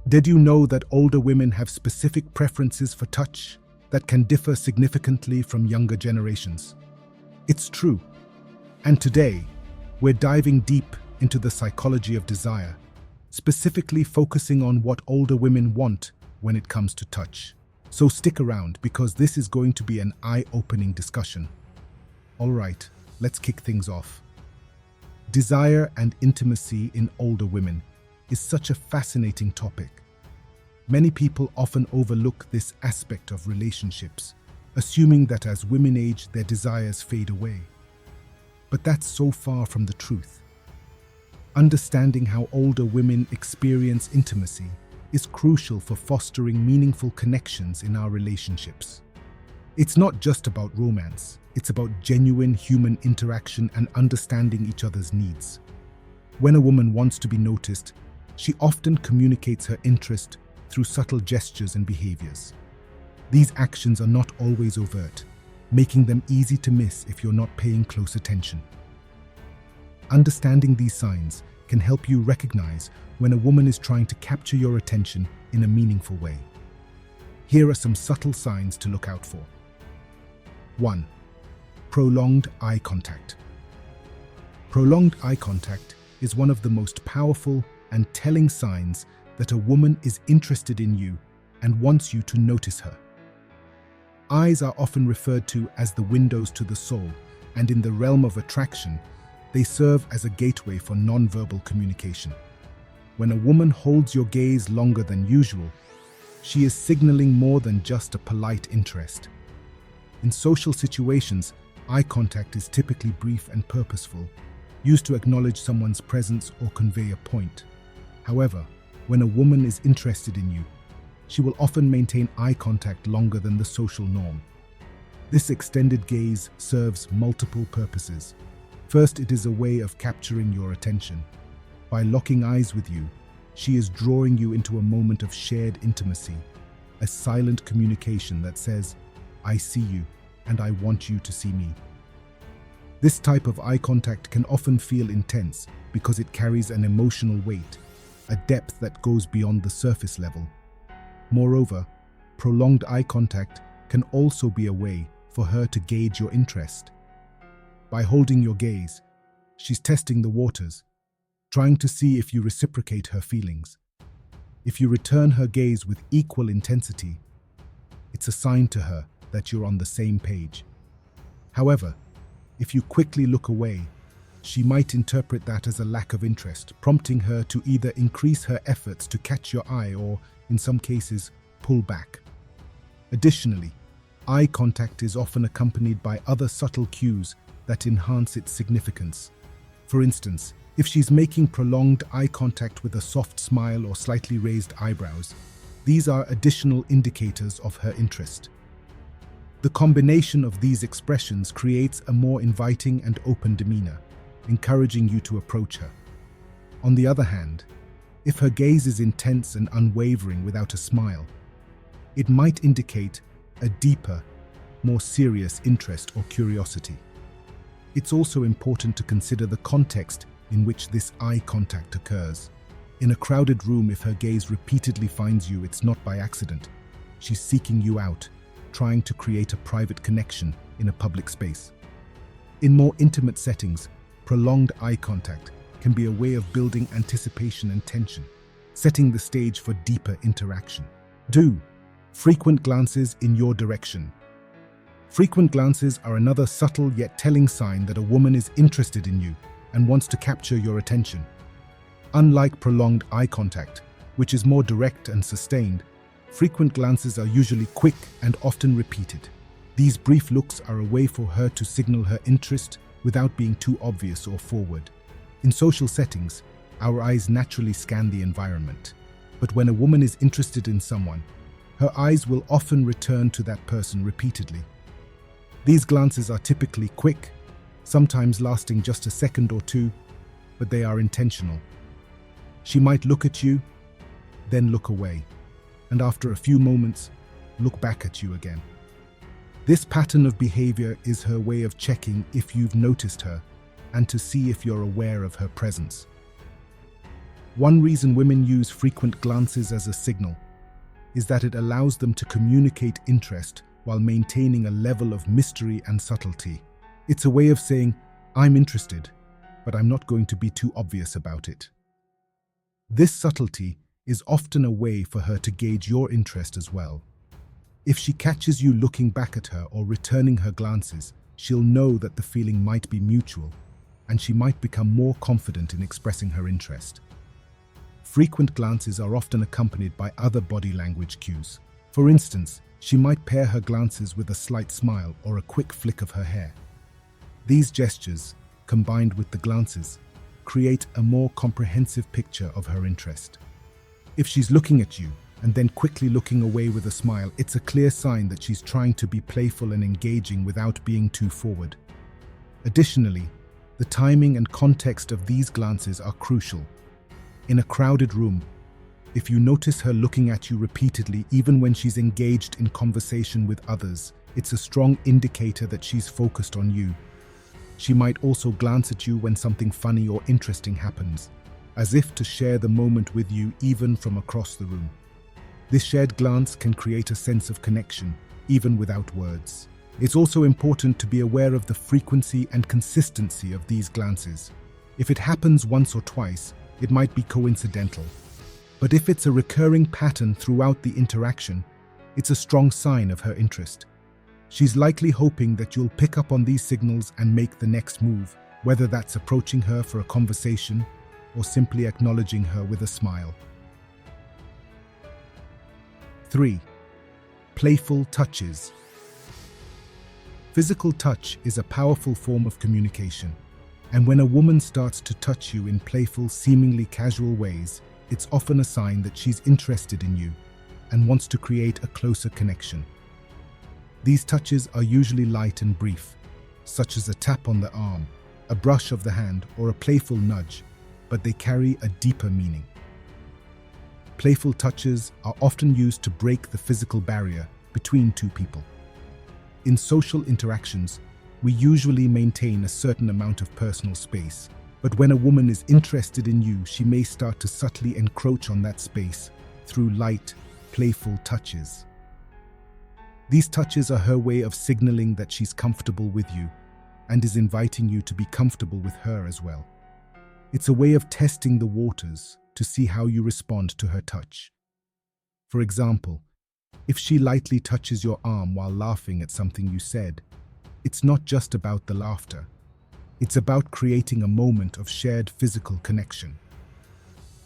Did you know that older women have specific preferences for touch that can differ significantly from younger generations? It's true. And today, we're diving deep into the psychology of desire, specifically focusing on what older women want when it comes to touch. So stick around because this is going to be an eye-opening discussion. All right, let's kick things off. Desire and intimacy in older women is such a fascinating topic. Many people often overlook this aspect of relationships, assuming that as women age, their desires fade away. But that's so far from the truth. Understanding how older women experience intimacy is crucial for fostering meaningful connections in our relationships. It's not just about romance, it's about genuine human interaction and understanding each other's needs. When a woman wants to be noticed, she often communicates her interest through subtle gestures and behaviors. These actions are not always overt, making them easy to miss if you're not paying close attention. Understanding these signs can help you recognize when a woman is trying to capture your attention in a meaningful way. Here are some subtle signs to look out for. 1. Prolonged eye contact. Prolonged eye contact is one of the most powerful and telling signs that a woman is interested in you and wants you to notice her. Eyes are often referred to as the windows to the soul, and in the realm of attraction, they serve as a gateway for non-verbal communication. When a woman holds your gaze longer than usual, she is signaling more than just a polite interest. In social situations, eye contact is typically brief and purposeful, used to acknowledge someone's presence or convey a point. However, when a woman is interested in you, she will often maintain eye contact longer than the social norm. This extended gaze serves multiple purposes. First, it is a way of capturing your attention. By locking eyes with you, she is drawing you into a moment of shared intimacy, a silent communication that says, "I see you, and I want you to see me." This type of eye contact can often feel intense because it carries an emotional weight, a depth that goes beyond the surface level. Moreover, prolonged eye contact can also be a way for her to gauge your interest. By holding your gaze, she's testing the waters, trying to see if you reciprocate her feelings. If you return her gaze with equal intensity, it's a sign to her that you're on the same page. However, if you quickly look away, she might interpret that as a lack of interest, prompting her to either increase her efforts to catch your eye or, in some cases, pull back. Additionally, eye contact is often accompanied by other subtle cues that enhance its significance. For instance, if she's making prolonged eye contact with a soft smile or slightly raised eyebrows, these are additional indicators of her interest. The combination of these expressions creates a more inviting and open demeanor, encouraging you to approach her. On the other hand, if her gaze is intense and unwavering without a smile, it might indicate a deeper, more serious interest or curiosity. It's also important to consider the context in which this eye contact occurs. In a crowded room, if her gaze repeatedly finds you, it's not by accident. She's seeking you out, trying to create a private connection in a public space. In more intimate settings, prolonged eye contact can be a way of building anticipation and tension, setting the stage for deeper interaction. 2. Frequent glances in your direction. Frequent glances are another subtle yet telling sign that a woman is interested in you and wants to capture your attention. Unlike prolonged eye contact, which is more direct and sustained, frequent glances are usually quick and often repeated. These brief looks are a way for her to signal her interest without being too obvious or forward. In social settings, our eyes naturally scan the environment. But when a woman is interested in someone, her eyes will often return to that person repeatedly. These glances are typically quick, sometimes lasting just a second or two, but they are intentional. She might look at you, then look away, and after a few moments, look back at you again. This pattern of behavior is her way of checking if you've noticed her and to see if you're aware of her presence. One reason women use frequent glances as a signal is that it allows them to communicate interest while maintaining a level of mystery and subtlety. It's a way of saying, "I'm interested, but I'm not going to be too obvious about it." This subtlety is often a way for her to gauge your interest as well. If she catches you looking back at her or returning her glances, she'll know that the feeling might be mutual, and she might become more confident in expressing her interest. Frequent glances are often accompanied by other body language cues. For instance, she might pair her glances with a slight smile or a quick flick of her hair. These gestures, combined with the glances, create a more comprehensive picture of her interest. If she's looking at you and then quickly looking away with a smile, it's a clear sign that she's trying to be playful and engaging without being too forward. Additionally, the timing and context of these glances are crucial. In a crowded room, if you notice her looking at you repeatedly, even when she's engaged in conversation with others, it's a strong indicator that she's focused on you. She might also glance at you when something funny or interesting happens, as if to share the moment with you even from across the room. This shared glance can create a sense of connection, even without words. It's also important to be aware of the frequency and consistency of these glances. If it happens once or twice, it might be coincidental. But if it's a recurring pattern throughout the interaction, it's a strong sign of her interest. She's likely hoping that you'll pick up on these signals and make the next move, whether that's approaching her for a conversation or simply acknowledging her with a smile. 3. Playful touches. Physical touch is a powerful form of communication, and when a woman starts to touch you in playful, seemingly casual ways, it's often a sign that she's interested in you and wants to create a closer connection. These touches are usually light and brief, such as a tap on the arm, a brush of the hand, or a playful nudge, but they carry a deeper meaning. Playful touches are often used to break the physical barrier between two people. In social interactions, we usually maintain a certain amount of personal space, but when a woman is interested in you, she may start to subtly encroach on that space through light, playful touches. These touches are her way of signaling that she's comfortable with you and is inviting you to be comfortable with her as well. It's a way of testing the waters to see how you respond to her touch. For example, if she lightly touches your arm while laughing at something you said, it's not just about the laughter. It's about creating a moment of shared physical connection.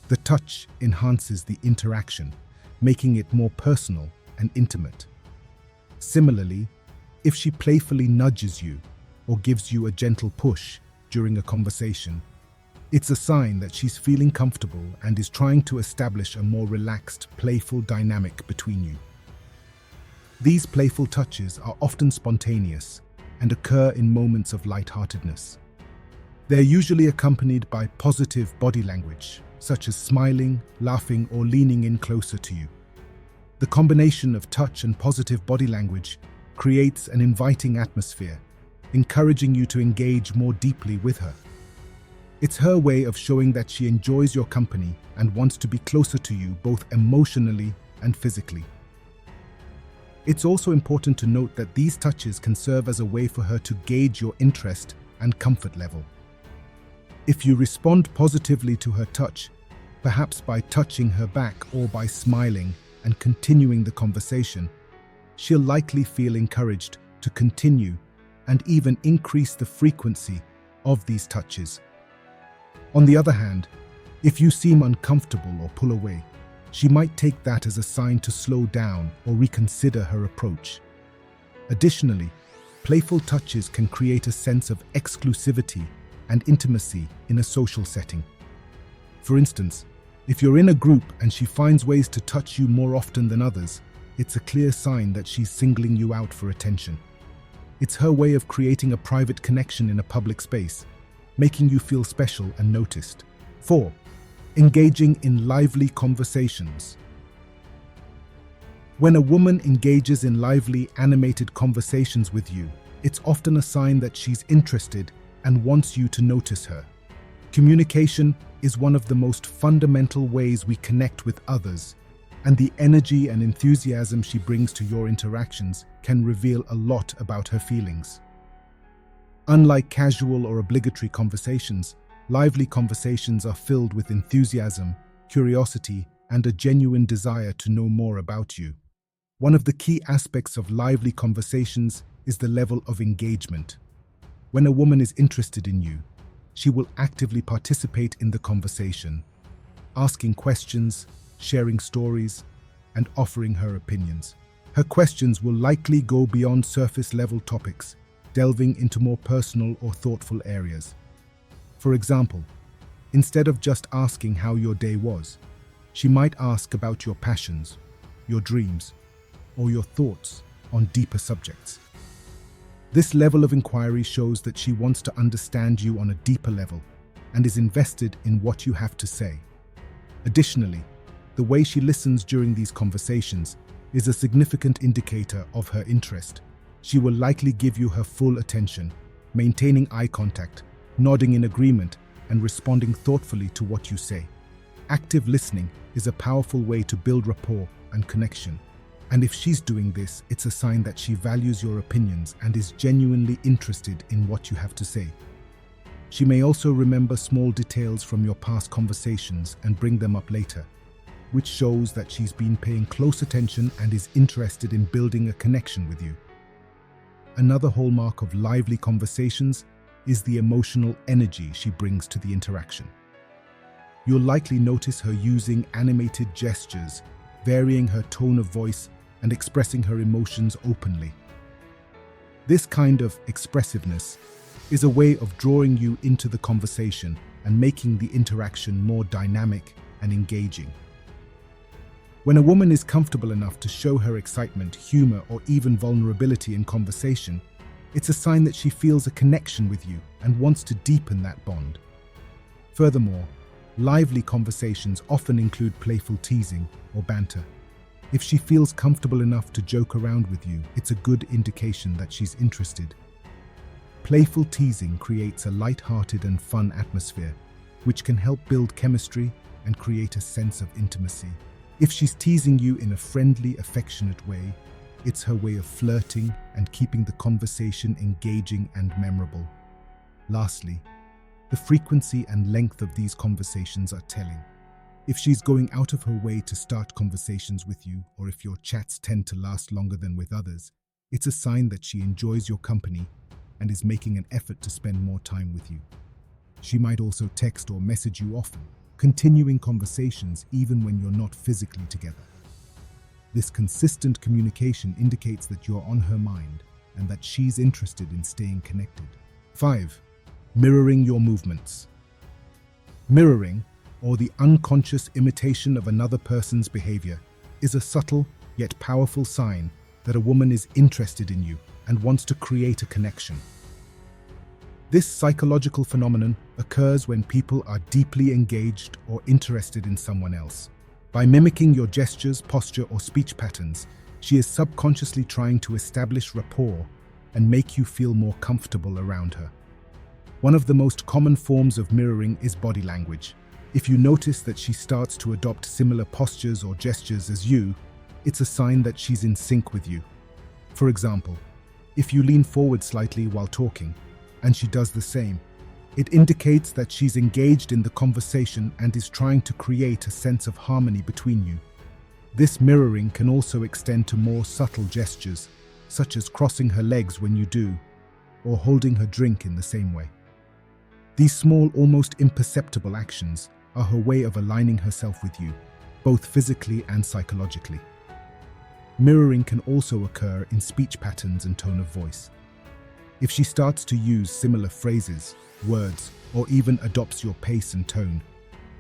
The touch enhances the interaction, making it more personal and intimate. Similarly, if she playfully nudges you or gives you a gentle push during a conversation, it's a sign that she's feeling comfortable and is trying to establish a more relaxed, playful dynamic between you. These playful touches are often spontaneous and occur in moments of lightheartedness. They're usually accompanied by positive body language, such as smiling, laughing, or leaning in closer to you. The combination of touch and positive body language creates an inviting atmosphere, encouraging you to engage more deeply with her. It's her way of showing that she enjoys your company and wants to be closer to you both emotionally and physically. It's also important to note that these touches can serve as a way for her to gauge your interest and comfort level. If you respond positively to her touch, perhaps by touching her back or by smiling and continuing the conversation, she'll likely feel encouraged to continue and even increase the frequency of these touches. On the other hand, if you seem uncomfortable or pull away, she might take that as a sign to slow down or reconsider her approach. Additionally, playful touches can create a sense of exclusivity and intimacy in a social setting. For instance, if you're in a group and she finds ways to touch you more often than others, it's a clear sign that she's singling you out for attention. It's her way of creating a private connection in a public space, making you feel special and noticed. 4. Engaging in lively conversations. When a woman engages in lively, animated conversations with you, it's often a sign that she's interested and wants you to notice her. Communication is one of the most fundamental ways we connect with others, and the energy and enthusiasm she brings to your interactions can reveal a lot about her feelings. Unlike casual or obligatory conversations, lively conversations are filled with enthusiasm, curiosity, and a genuine desire to know more about you. One of the key aspects of lively conversations is the level of engagement. When a woman is interested in you, she will actively participate in the conversation, asking questions, sharing stories, and offering her opinions. Her questions will likely go beyond surface-level topics, delving into more personal or thoughtful areas. For example, instead of just asking how your day was, she might ask about your passions, your dreams, or your thoughts on deeper subjects. This level of inquiry shows that she wants to understand you on a deeper level and is invested in what you have to say. Additionally, the way she listens during these conversations is a significant indicator of her interest. She will likely give you her full attention, maintaining eye contact, nodding in agreement, and responding thoughtfully to what you say. Active listening is a powerful way to build rapport and connection. And if she's doing this, it's a sign that she values your opinions and is genuinely interested in what you have to say. She may also remember small details from your past conversations and bring them up later, which shows that she's been paying close attention and is interested in building a connection with you. Another hallmark of lively conversations is the emotional energy she brings to the interaction. You'll likely notice her using animated gestures, varying her tone of voice, and expressing her emotions openly. This kind of expressiveness is a way of drawing you into the conversation and making the interaction more dynamic and engaging. When a woman is comfortable enough to show her excitement, humor, or even vulnerability in conversation, it's a sign that she feels a connection with you and wants to deepen that bond. Furthermore, lively conversations often include playful teasing or banter. If she feels comfortable enough to joke around with you, it's a good indication that she's interested. Playful teasing creates a light-hearted and fun atmosphere, which can help build chemistry and create a sense of intimacy. If she's teasing you in a friendly, affectionate way, it's her way of flirting and keeping the conversation engaging and memorable. Lastly, the frequency and length of these conversations are telling. If she's going out of her way to start conversations with you, or if your chats tend to last longer than with others, it's a sign that she enjoys your company and is making an effort to spend more time with you. She might also text or message you often, continuing conversations even when you're not physically together. This consistent communication indicates that you're on her mind and that she's interested in staying connected. 5. Mirroring your movements. Mirroring, or the unconscious imitation of another person's behavior, is a subtle yet powerful sign that a woman is interested in you and wants to create a connection. This psychological phenomenon occurs when people are deeply engaged or interested in someone else. By mimicking your gestures, posture, or speech patterns, she is subconsciously trying to establish rapport and make you feel more comfortable around her. One of the most common forms of mirroring is body language. If you notice that she starts to adopt similar postures or gestures as you, it's a sign that she's in sync with you. For example, if you lean forward slightly while talking, and she does the same, it indicates that she's engaged in the conversation and is trying to create a sense of harmony between you. This mirroring can also extend to more subtle gestures, such as crossing her legs when you do, or holding her drink in the same way. These small, almost imperceptible actions are her way of aligning herself with you, both physically and psychologically. Mirroring can also occur in speech patterns and tone of voice. If she starts to use similar phrases, words, or even adopts your pace and tone,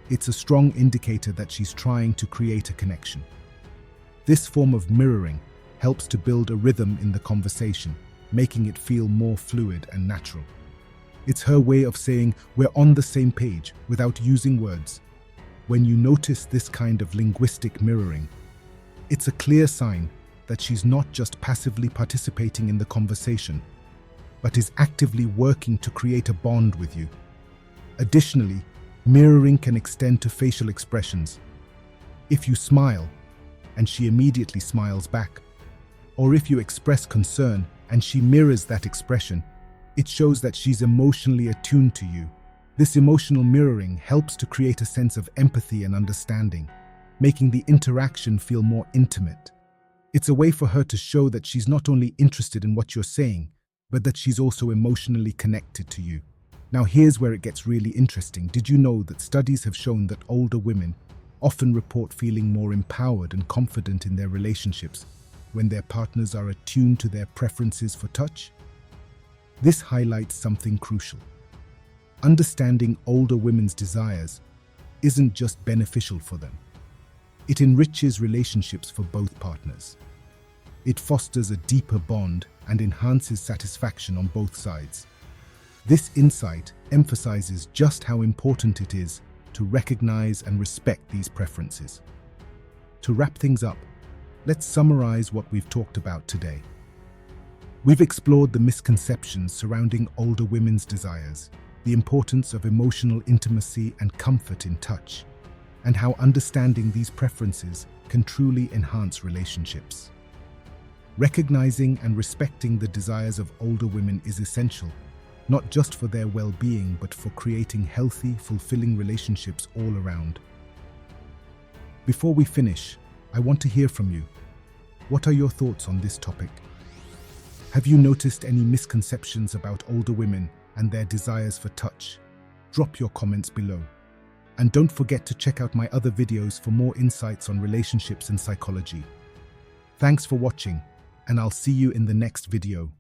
it's a strong indicator that she's trying to create a connection. This form of mirroring helps to build a rhythm in the conversation, making it feel more fluid and natural. It's her way of saying we're on the same page without using words. When you notice this kind of linguistic mirroring, it's a clear sign that she's not just passively participating in the conversation, but is actively working to create a bond with you. Additionally, Mirroring can extend to facial expressions. If you smile, and she immediately smiles back, or if you express concern and she mirrors that expression, it shows that she's emotionally attuned to you. This emotional mirroring helps to create a sense of empathy and understanding, making the interaction feel more intimate. It's a way for her to show that she's not only interested in what you're saying, but that she's also emotionally connected to you. Now here's where it gets really interesting. Did you know that studies have shown that older women often report feeling more empowered and confident in their relationships when their partners are attuned to their preferences for touch? This highlights something crucial. Understanding older women's desires isn't just beneficial for them. It enriches relationships for both partners. It fosters a deeper bond and enhances satisfaction on both sides. This insight emphasizes just how important it is to recognize and respect these preferences. To wrap things up, let's summarize what we've talked about today. We've explored the misconceptions surrounding older women's desires, the importance of emotional intimacy and comfort in touch, and how understanding these preferences can truly enhance relationships. Recognizing and respecting the desires of older women is essential, not just for their well-being, but for creating healthy, fulfilling relationships all around. Before we finish, I want to hear from you. What are your thoughts on this topic? Have you noticed any misconceptions about older women and their desires for touch? Drop your comments below. And don't forget to check out my other videos for more insights on relationships and psychology. Thanks for watching, and I'll see you in the next video.